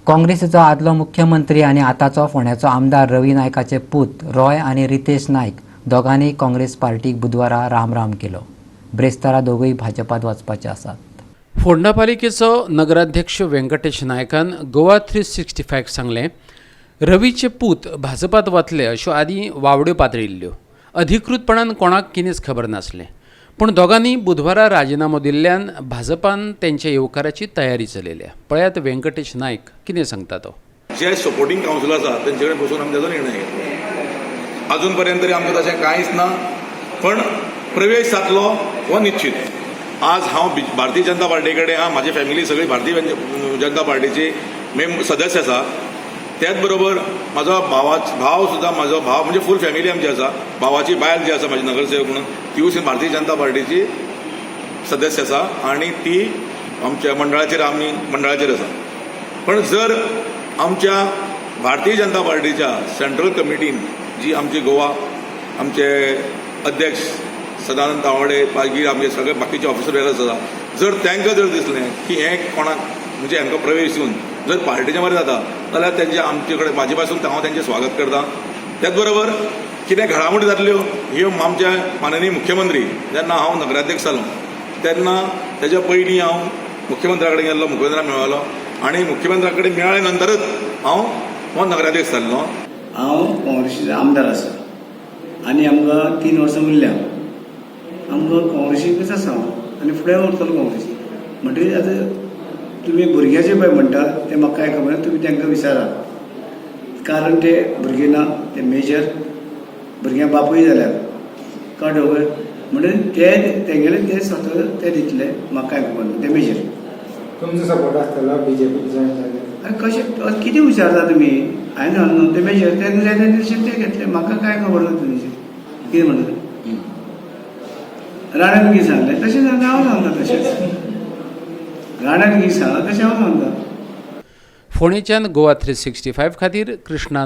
काँग्रेसीचो आदलो मुख्यमंत्री आनी आताचो फोंड्याचो आमदार रवी नायकाचे पूत रॉय आनी रितेश नायक दोगांनी काँग्रेस पार्टीक बुधवारा राम केलो. ब्रेस्तारा दोगूय भाजपात वचपाचे आसात. फोंडा पालिकेचो नगराध्यक्ष व्यंकटेश नायकान गोवा 365 सांगलें, रवीचे पूत भाजपात वतले अश्यो आदीं वावड्यो पातळिल्ल्यो. अधिकृतपणान कोणाक कितेंच खबर नासलें. पूण दोगांनी बुधवारा राजिनामो दिल्ल्यान भाजपान तेंच्या येवकाराची तयारी चलयल्या. पळयात व्यंकटेश नायक कितें सांगता तो. जे सपोर्टिंग कावन्सील आसा तेंचे कडेन बसून आमी ताचो निर्णय घेतलो. अजून पर्यंत तरी आमकां तशें कांयच ना, पण प्रवेश जातलो हो निश्चित. आज हांव भारतीय जनता पार्टी कडेन म्हाजी फॅमिली सगळी भारतीय जनता पार्टीची सदस्य आसा. त्याच बरोबर म्हाजो भाव सुद्दां म्हाजो भाव म्हणजे फूल फॅमिली आमची आसा. भावाची बायल जी आसा म्हाजी नगरसेवक म्हणून ती सुद्दां भारतीय जनता पार्टीची सदस्य आसा आनी ती आमच्या मंडळाचेर आसा. पण जर आमच्या भारतीय जनता पार्टीच्या सेंट्रल कमिटीन जी आमची गोवा आमचे अध्यक्ष सदानंद तावडे मागीर आमचे सगळे बाकीचे ऑफिसर आसा, जर तांकां जर दिसलें की हें कोणाक म्हणजे हांकां प्रवेश दिवन जर पार्टीच्या बरें जाता जाल्यार तेंचे आमचे कडेन म्हाजे पासून हांव तेंचें स्वागत करतां. त्याच बरोबर कितें घडामोडी जातल्यो ह्यो आमचे माननीय मुख्यमंत्री जेन्ना हांव नगराध्यक्ष जालो तेन्ना तेज्या पयलीं हांव मुख्यमंत्र्या कडेन गेल्लो, मुख्यमंत्र्याक मेळलो आनी मुख्यमंत्र्या कडेन मेळ्ळे नंतरच हांव हो नगराध्यक्ष जाल्लो. हांव काँग्रेसीचो आमदार आसा आनी आमकां 3 वर्सां उरल्या. आमकां काँग्रेसीकच आसा आनी फुडें वरतलो काँग्रेसी. म्हणटकीर आतां तुमी भुरग्याचे पळय म्हणटात ते म्हाका कांय खबर ना, तुमी तांकां विचारात. कारण ते भुरगे ना, ते मेजर भुरग्यां बापूय जाल्यार कळ्ळें खबर. म्हणटकीर तेंगेले ते स्वता ते दितले, म्हाका कांय खबर ना, ते मेजर. तुमचो सपोर्ट आसतलो बीजेपी जॉयन जाले. अरे कशें कितें विचारता तुमी? हांवें न्हू ते मेजर तेन्ना जाय तशें ते घेतले, म्हाका कांय खबर ना तुमचें कितें म्हणटा. राण्यान कितें सांगलें तशें हांव सांगता, तशेंच राण्यान कितें सांगलां तशें हांव सांगता. फोंडेच्यान गोवा 365 खातीर कृष्णा